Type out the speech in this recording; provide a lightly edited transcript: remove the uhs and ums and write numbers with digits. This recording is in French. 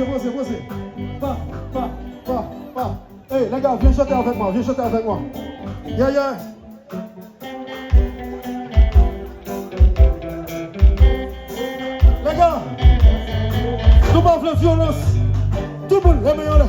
posez. Pas. Hey, les gars, viens chanter avec moi, Yeah. Les gars, nous pas de violence. Tout le monde, la meilleure là.